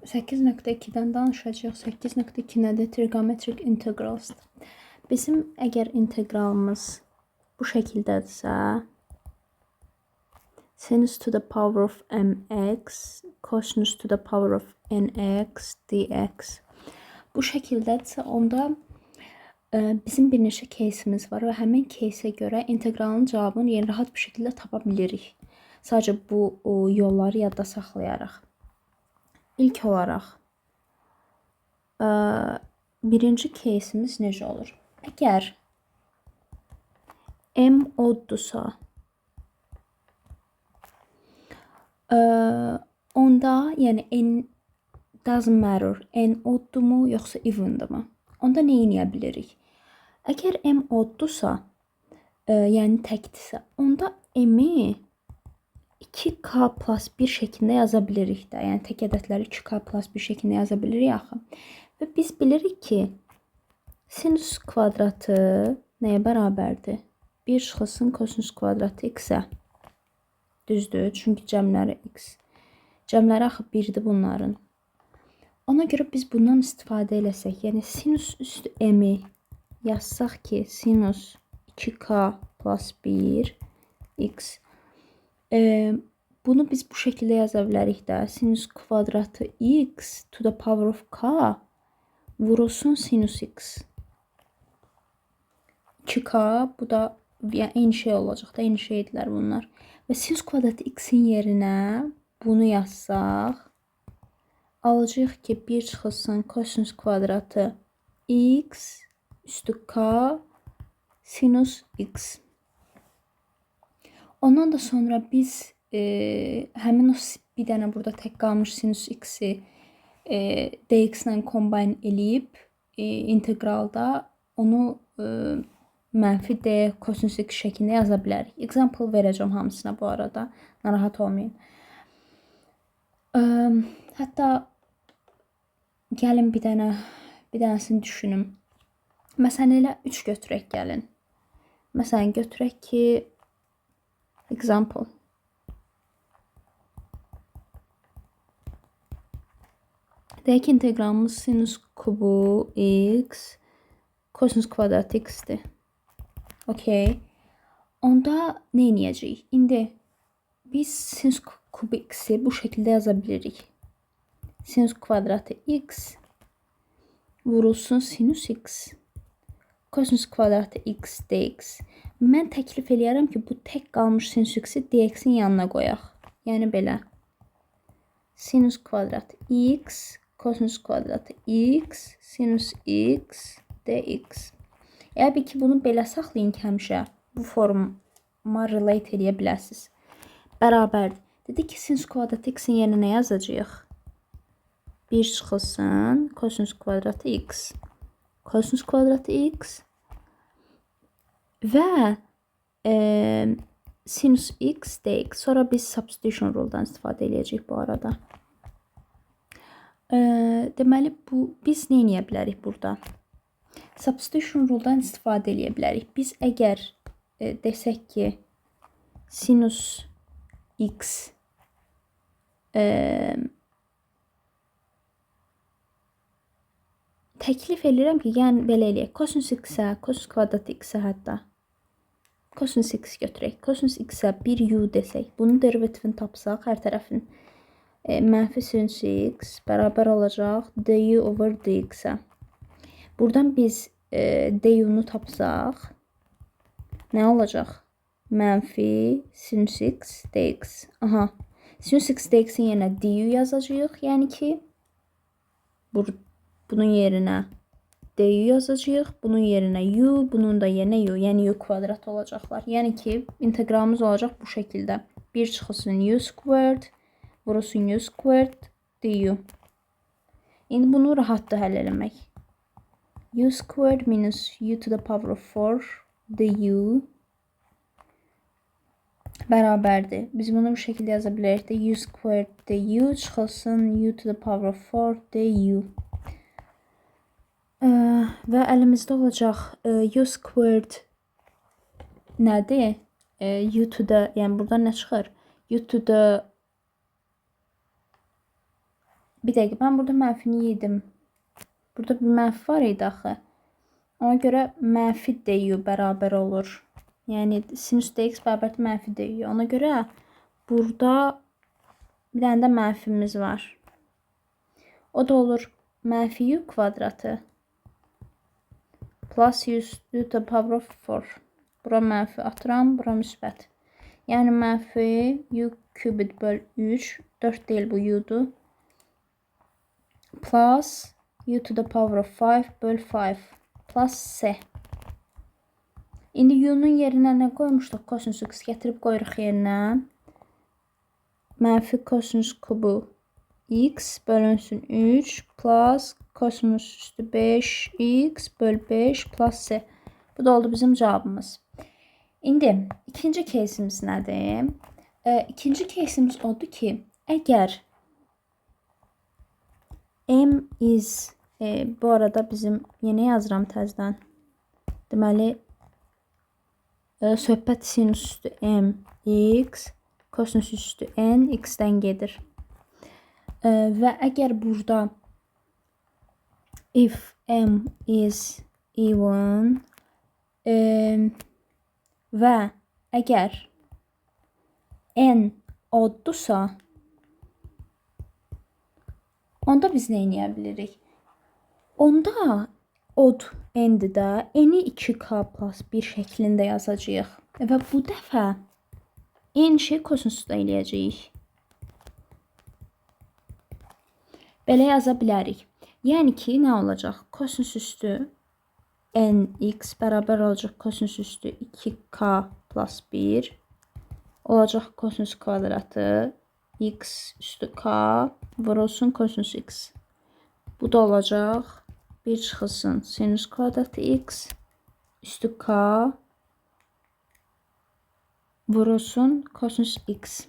8.2-dən danışacağıq. 8.2 nədir? Trigonometric integralsdır. Bizim əgər integralımız bu şəkildədirsə, sinus to the power of mx, cosinus to the power of nx dx bu şəkildədirsə, onda bizim bir neçə case'imiz var və həmin case'ə görə integralın cavabını rahat bir şəkildə tapa bilirik. Sadəcə bu yolları yadda saxlayaraq. İlk olaraq birinci case'imiz necə olur? Əgər m oddursa, onda, yəni n doesn't matter, n oddurmu yoxsa evendirmi? Onda nə edə bilirik? Əgər m oddursa, yəni təkdirsə, onda m-i 2k plus 1 şəklində yaza bilirik də. Yəni tək ədədləri 2k plus 1 şəklində yaza bilirik axı. Və biz bilirik ki, sinus kvadratı nəyə bərabərdir? 1 çıxılsın kosinus kvadratı x-ə. Düzdür? Çünki cəmləri x. Cəmləri axı 1-dir bunların. Ona görə biz bundan istifadə eləsək, yəni sinus üstü m-i yazsaq ki, sinus 2k plus 1 x. Bunu biz bu şəkildə yaza bilərik də. Sinus kvadratı x to the power of k vurulsun sinus x. 2k, bu da yəni, eyni şey olacaq da, eyni şeydirlər bunlar. Və sinus kvadratı x-in yerinə bunu yazsaq, alacağıq ki, 1 çıxılsın kosinus kvadratı x üstü k sinus x. Ondan da sonra biz həmin o bir dənə burada tək qalmış sinus x-i dx-lə kombine eləyib integralda onu mənfi d kosinus x şəklində yaza bilərik. Example verəcəm hamısına bu arada. Narahat olmayın. Hətta gəlin bir dənəsini düşünüm. Məsələn, elə 3 götürək gəlin. Məsələn, götürək ki, example. Deyək ki, integralımız sinus kubu x kosinus kvadratı x-dir. Okey. Onda nə edəcəyik? İndi biz sinus kubu x-i bu şəkildə yaza bilirik. Sinus kvadratı x vurulsun sinus x. Kosinus kvadratı x dx. Mən təklif eləyərəm ki, bu tək qalmış sinus x-i dx-in yanına qoyaq. Yəni belə. Sinus kvadratı x, kosinus kvadratı x, sinus x, dx. Əgər ki, bunu belə saxlayın ki, həmişə bu forma relate edə biləsiniz. Bərabərdir. Dedik ki, sinus kvadratı x-in yerinə nə yazacağıq? 1 çıxılsın kosinus kvadratı x. Kosinus kvadratı x və sinus x dx. Sonra biz substitution ruldan istifadə edəcəyik bu arada. Deməli, biz nə edə bilərik burada? Substitution ruldan istifadə edə bilərik. Biz əgər desək ki, sinus x təklif edirəm ki, yəni belə eləyək. Kosinus x-ə, kosinus kvadratı x-ə hətta. Kosinus x götürək. Kosinus x-ə 1u desək. Bunun derivativini tapsaq, hər tərəfin mənfi sinus x bərabər olacaq du over dx-ə. Buradan biz du-nu tapsaq, nə olacaq? Mənfi sinus x dx. Aha. Sinus x dx-in yerinə du yazacağıq. Yəni ki, bunun yerinə du yazacağıq. Bunun yerinə u, bunun da yerinə u. Yəni u kvadrat olacaqlar. Yəni ki, integralımız olacaq bu şəkildə. 1 çıxılsın u squared, vurulsun u squared, du. İndi bunu rahatdır həll eləmək. U squared minus u to the power of 4 du bərabərdir. Biz bunu bu şəkildə yaza bilərik də. U squared du çıxılsın u to the power of 4 du. Və əlimizdə olacaq u squared nədir? U to the, yəni buradan nə çıxır? U to the Bir dəqiqə, mən burada mənfini yedim. Burada bir mənfi var idi axı. Ona görə mənfi du bərabər olur. Yəni sinus dx bərabər mənfi du. Ona görə burada bir dənə də mənfimiz var. O da olur mənfi u kvadratı plus u to the power of 4. Bura mənfi atıram, bura müsbət. Yəni mənfi u kubit böl 3. 4 deyil, bu u'dur. Plus u to the power of 5 böl 5 plus s. İndi u'nun yerinə nə qoymuşduq? Kosinus x gətirib qoyuruq yerinə. Mənfi kosinus kubu x bölünsün 3 plus kosinus üstü 5x böl 5 plus s. Bu da oldu bizim cavabımız. İndi ikinci case'imiz nədir? İkinci case'imiz odur ki, əgər m is bu arada bizim yeni yazıram təzədən. Deməli söhbət sinus üstü m x kosinus üstü n x-dən gedir. Və əgər burada if m is even və əgər n oddursa, onda biz nə edə bilirik? Onda odd n-dir də, n-i 2k plus 1 şəklində yazacağıq. Və bu dəfə eyni şey kosinusda eləyəcəyik. Belə yaza bilərik. Yəni ki, nə olacaq? Kosinus üstü nx bərabər olacaq kosinus üstü 2k plus 1 olacaq kosinus kvadratı x üstü k vurulsun kosinus x. Bu da olacaq 1 çıxılsın sinus kvadratı x üstü k vurulsun kosinus x.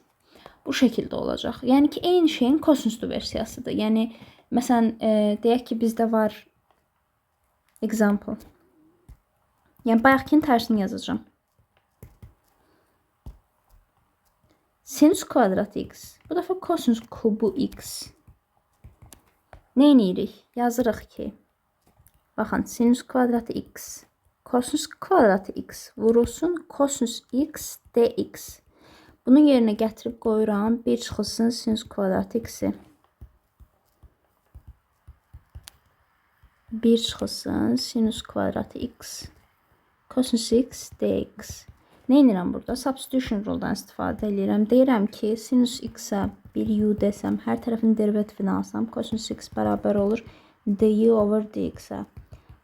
Bu şəkildə olacaq. Yəni ki, eyni şeyin kosinuslu versiyasıdır. Yəni, məsələn, deyək ki, bizdə var example. Yəni, bayaqkinin tərsini yazacağım. Sinus kvadratı x. Bu dəfə kosinus kubu x. Nə edirik? Yazırıq ki, baxın, sinus kvadratı x. Kosinus kvadratı x vurulsun kosinus x dx. Bunu yerinə gətirib qoyuram. 1 çıxılsın sinus kvadratı x-i. 1 çıxılsın sinus kvadratı x. Kosinus x dx. Nə edirəm burada? Substitution ruldan istifadə edirəm. Deyirəm ki, sinus x-ə bir u desəm, hər tərəfin derivativini alsam, kosinus x bərabər olur du over dx-ə.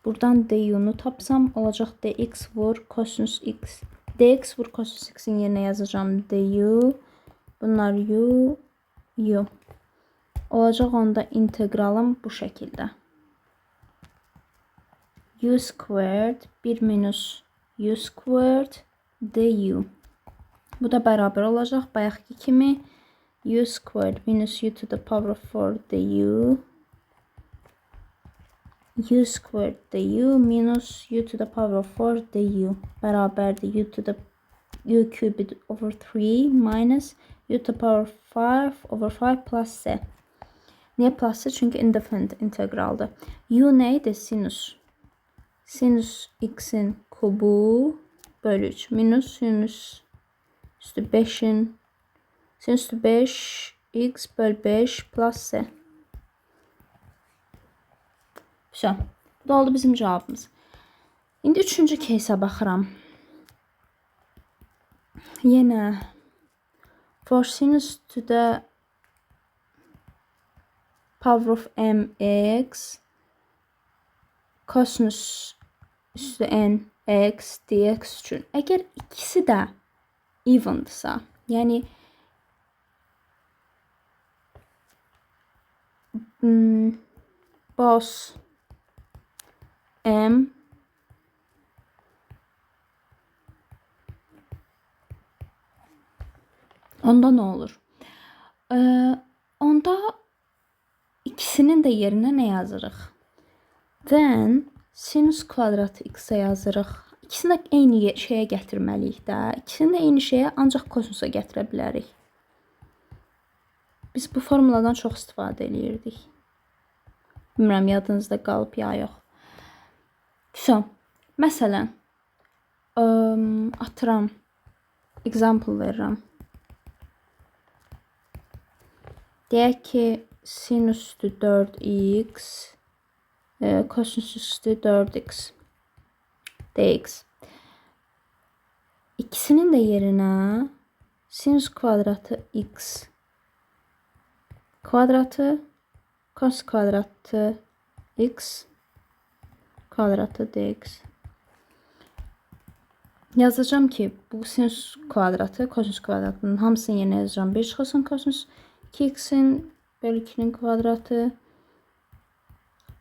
Buradan du-nu tapsam, olacaq dx vur kosinus x. dx vur kosinus x-in yerinə yazacağım du. Bunlar u. Olacaq onda integralım bu şəkildə. U squared 1 minus u squared du. Bu da bərabər olacaq bayaqki kimi. U squared minus u to the power of 4 du. U squared du minus u to the power of 4 du bərabərdir u to the u cubed over 3 minus u to the power of 5 over 5 plus s. Niyə plus? Çünki indefinite integraldır. U nə idi? Sinus. Sinus x'in kubu bölü 3 minus sinus üstü 5'in sinüs üstü 5 x bölü 5 plus s. Güzel. Bu da oldu bizim cevabımız. İndi üçüncü case'e baxıram. Yenə for sinus to the power of mx kosinus üstü n x dx üçün. Əgər ikisi də evendırsa, yəni boss m onda nə olur? Onda ikisinin də yerinə nə yazırıq? Then sinus kvadratı x-ə yazırıq. İkisini də eyni şeyə gətirməliyik də. İkisini də eyni şeyə ancaq kosinusa gətirə bilərik. Biz bu formuladan çox istifadə eləyirdik. Bilmirəm, yadınızda qalıb ya yox. So, məsələn, atıram, example verirəm. Deyək ki, sin üstü 4x, kosinüs üstü 4x, dx. İkisinin də yerinə sinüs kvadratı x kvadratı, kos kvadratı x kvadratı dx. Yazacağım ki, bu sinüs kvadratı, kosinüs kvadratının hamısını yerinə yazacağım. 1 çıxılsın kosinüs 2x'in bölü 2'nin kvadratı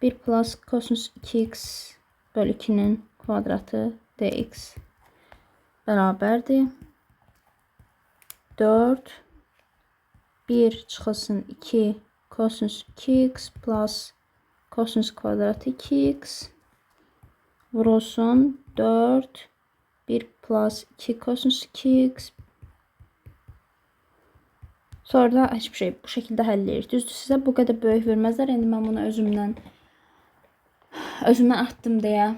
1 plus kosinüs 2x bölü 2'nin kvadratı dx bərabərdir. 4 1 çıxılsın 2 kosinüs 2x plus kosinüs kvadratı 2x vurulsun 4 1 plus 2 kosinüs 2x. Sonra da hiçbir şey bu şekilde həll edirik. Düzdür, sizə bu qədər böyük verməzlər. İndi mən bunu özümdən atdım deyə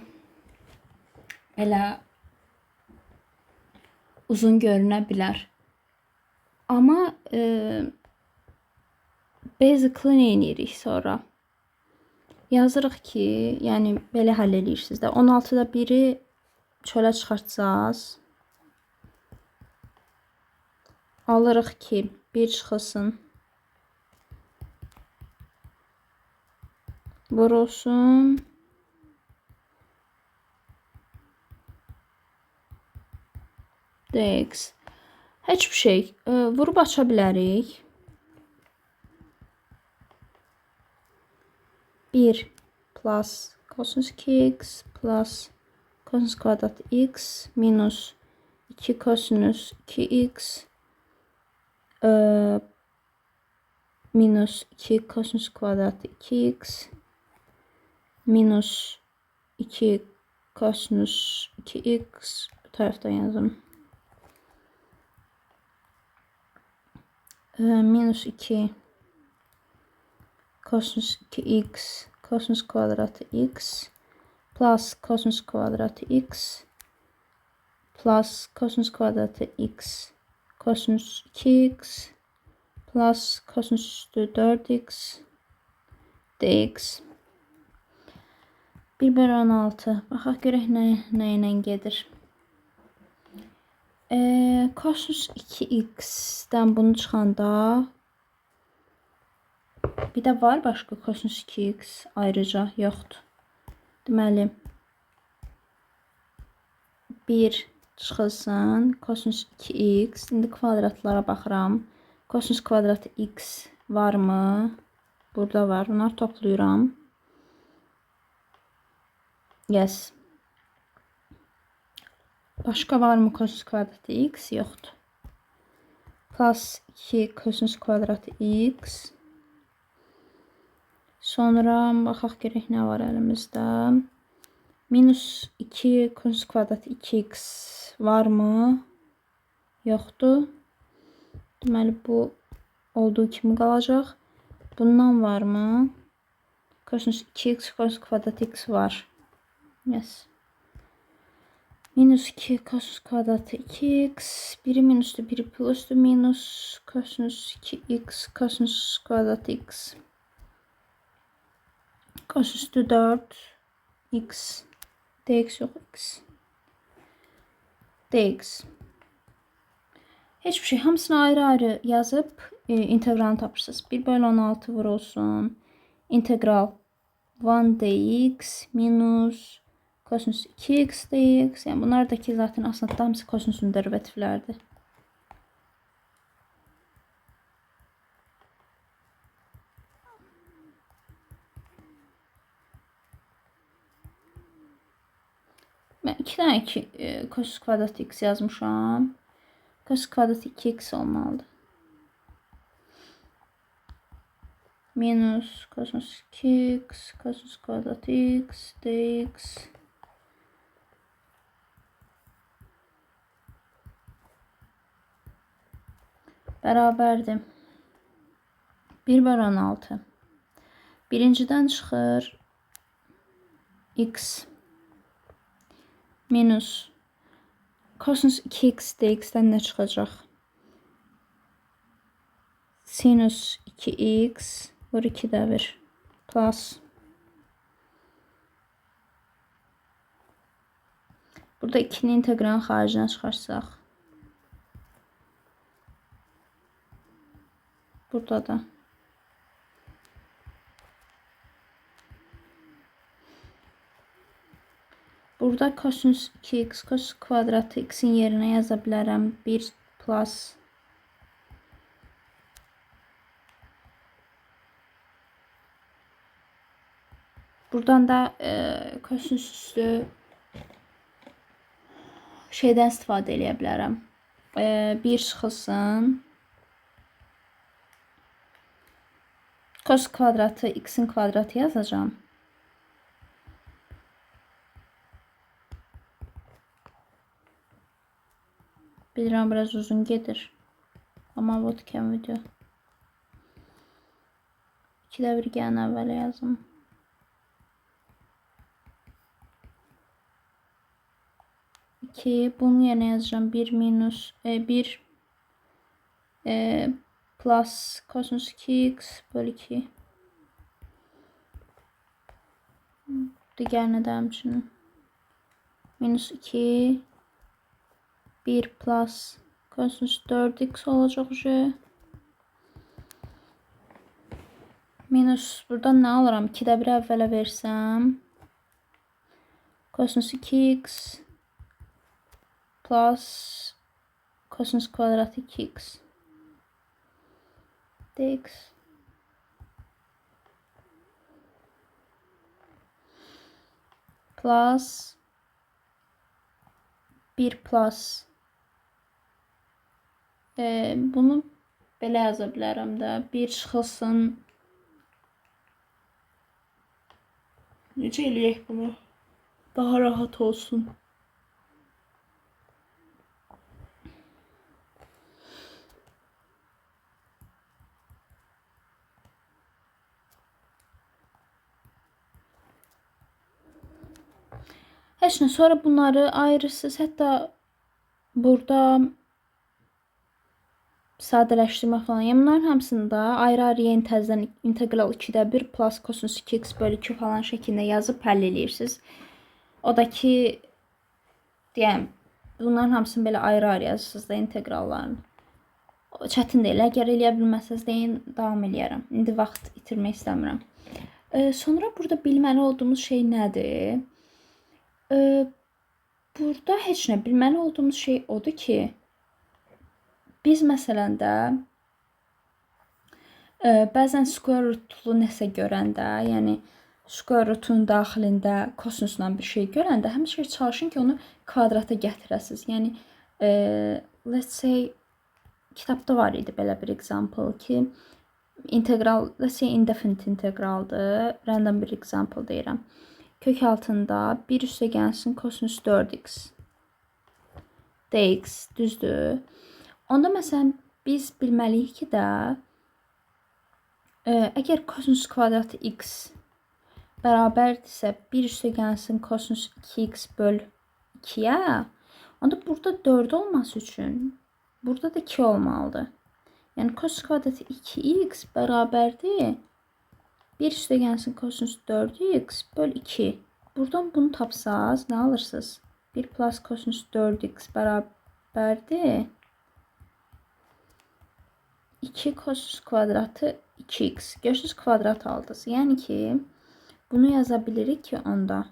elə uzun görünə bilər. Amma basically nə edirik sonra? Yazırıq ki, yəni belə həll edirsiniz də. 16'da 1'i çölə çıxartsaz. Alırıq ki, 1 çıxılsın. Vurulsun. Dx. Heç bir şey. Vurub aça bilərik. 1 plus kosinüs 2x plus kosinüs kvadratı x minus 2 kosinüs 2x minus 2 kosinüs kvadratı 2x minus 2 kosinüs 2x bu taraftan yazalım. Minus 2 kosinüs 2x kosinüs kvadratı x plus kosinüs kvadratı x plus kosinüs kvadratı x kosinüs 2x plus kosinüs üstü 4x dx 1 bölü 16. Baxaq görək nə ilə gedir. Kosinüs 2x'dən bunu çıxanda bir də var başqa kosinüs 2x ayrıca yoxdur. Deməli 1 çıxılsın kosinüs 2x. İndi kvadratlara baxıram. Kosinüs kvadratı x var mı? Burada var. Bunları toplayıram. Yes. Başqa var mı kosinüs kvadratı x? Yoxdur. Plus 2 kosinüs kvadratı x. Sonra baxaq görək nə var əlimizdə. Minus 2 kosinüs kvadratı 2x var mı? Yoxdur. Deməli bu olduğu kimi qalacaq. Bundan var mı? Kosinüs 2x kosinüs kvadratı x var. Yes. Minus 2 kosinüs kvadratı 2x. Biri minusdu, biri plusdu. Minus kosinüs 2x kosinüs kvadratı x. Kosinüs üstü 4 x. Dx yok x. Dx. Hiçbir şey. Hamısını ayrı-ayrı yazıb integralını tapırsınız. 1 bölü 16 vurulsun. İntegral 1 dx minus kosinüs 2x dx. Yəni bunlar da ki zaten aslında hamısı kosinüsün derivativlərdir. Ben 2 tane kosinüs kvadratı x yazmışam. Kosinüs kvadratı 2x olmalıdır. Minus kosinüs 2x kosinüs kvadratı x dx. Bərabərdir. 1 bölü 16. Birinciden çıxır x minus kosinus 2x dx-dən nə çıxacaq? Sinus 2x vur 2 də 1 plus. Burada 2'nin integralın xaricinə çıxarsaq. Burada da. Burada kosinus 2x, kosinus kvadratı x'in yerinə yaza bilərəm. 1 plus. Buradan da kosinus üstü şeydən istifadə edə bilərəm. 1 çıxılsın. Kos kvadratı x'in kvadratı yazacağım. Bilirəm biraz uzun gedir. Ama webcam video. 2'də 1 gəlin əvvələ yazım. Bunun yerine yazacağım 1 minus 1 plus kosinus 2x bölü 2. Diğerine devam şimdi. Minus 2 1 plus kosinus 4x olacak şu. Minus buradan ne alırım? 2'də 1 əvvələ versəm. Kosinus 2x plus kosinus kvadratı 2x dx plus 1 plus bunu belə yaza bilərəm də 1 çıxılsın. Necə eləyək bunu? Daha rahat olsun. Heç nə, sonra bunları ayırırsınız. Hətta burada sadələşdirmə falan. Yəni bunların hamısında ayrı-ayrı yeni təzədən integral 2'də 1 plus kosinus 2x bölü 2 falan şəklində yazıb həll eləyirsiniz. O da ki, deyəm, bunların hamısını belə ayrı-ayrı yazırsınız da integrallarını. Çətin deyil. Əgər eləyə bilməsəniz deyin, davam eləyərəm. İndi vaxt itirmək istəmirəm. Sonra burada bilməli olduğumuz şey nədir? Burada heç nə bilməli olduğumuz şey odur ki, biz məsələn də bəzən square rootlu nəsə görəndə, yəni square rootun daxilində kosinusla bir şey görəndə həmişə çalışın ki, onu kvadrata gətirəsiniz. Yəni let's say kitabda var idi belə bir example ki, integral, let's say indefinite integraldır. Random bir example deyirəm. Kök altında 1 üstə gəlsin kosinus 4x dx düzdür. Onda məsələn biz bilməliyik ki də əgər kosinus kvadratı x bərabərdirsə 1 üstə gəlsin kosinus 2x böl 2'yə, onda burada 4 olması üçün burada da 2 olmalıdır. Yəni kosinus kvadratı 2x bərabərdir 1 üstə gəlsin kosinus 4x böl 2. Buradan bunu tapsaz nə alırsınız? 1 plus kosinus 4x bərabərdir 2 kosinus kvadratı 2x. Görürsünüz kvadrat aldınız. Yəni ki, bunu yaza bilirik ki, onda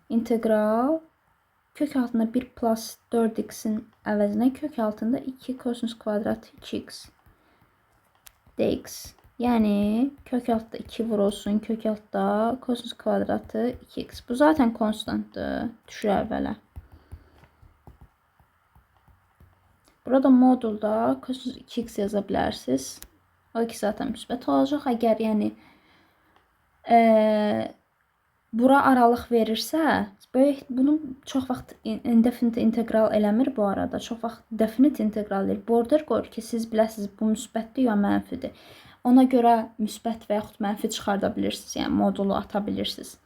integral kök altında 1 plus 4x'in əvəzinə kök altında 2 kosinus kvadratı 2x dx. Yani kök altta 2 vurulsun. Kök altta kosinus kvadratı 2x. Bu zaten konstantdır. Düşür əvvələ. Burada modulda kosinus 2x yaza bilərsiniz. O 2 zaten müsbət olacaq. Əgər yəni bura aralıq verirsə, böyük bunu çox vaxt indefinite integral eləmir bu arada. Çox vaxt definite integral eləyir. Border qoyur ki, siz biləsiniz bu müsbətdir ya mənfidir. Ona görə müsbət və yaxud mənfi çıxarda bilirsiniz. Yəni modulu ata bilirsiniz.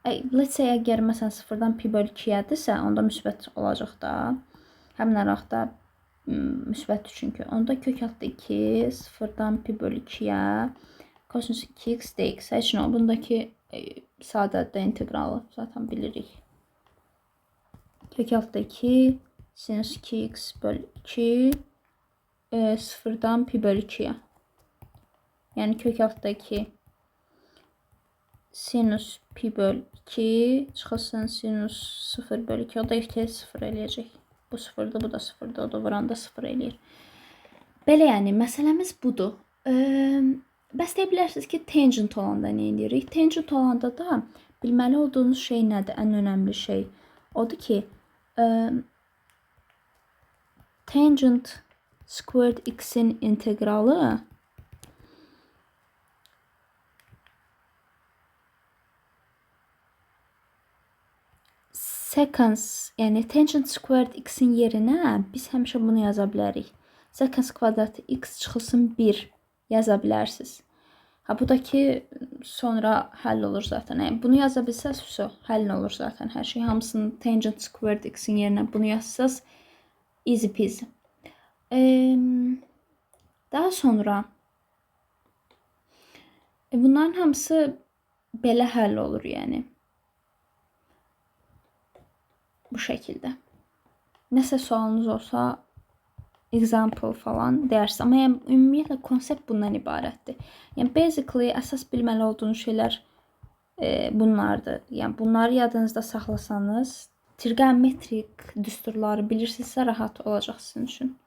Let's say əgər məsələn 0-dan pi bölü 2-yədirsə, onda müsbət olacaq da. Həmin araqda müsbət çünki. Onda kök altı 2 0-dan pi bölü 2-yə kosinus 2x dx. Heç nə, bundakı sadədə integralı zaten bilirik. Kök altı 2 sinus 2x bölü 2 0-dan pi bölü 2-yə. Yəni kök altı 2 sinus pi bölü 2 çıxılsın sinus 0 bölü 2. O da ehtiyat 0 eləyəcək. Bu 0'dır, bu da 0'dır. O da vuranda 0 eləyir. Belə yəni, məsələmiz budur. Bəs deyə bilərsiniz ki, tangent olanda nə edirik? Tangent olanda da bilməli olduğunuz şey nədir? Ən önəmli şey odur ki, tangent squared x'in integralı secant, yəni tangent squared x'in yerinə biz həmişə bunu yaza bilərik. Secant kvadratı x çıxılsın 1 yaza bilərsiniz. Ha, bu da ki, sonra həll olur zaten. Yəni, bunu yaza bilsəz, həll olur zaten hər şey. Hamısını tangent squared x'in yerinə bunu yazsaz, easy peasy. Daha sonra bunların hamısı belə həll olur, yəni. Bu şəkildə. Nəsə sualınız olsa, example falan deyərsiniz. Amma yəni, ümumiyyətlə konsept bundan ibarətdir. Yəni, basically, əsas bilməli olduğunuz şeylər bunlardır. Yəni, bunları yadınızda saxlasanız, trigonometrik düsturları bilirsinizsə rahat olacaq sizin üçün.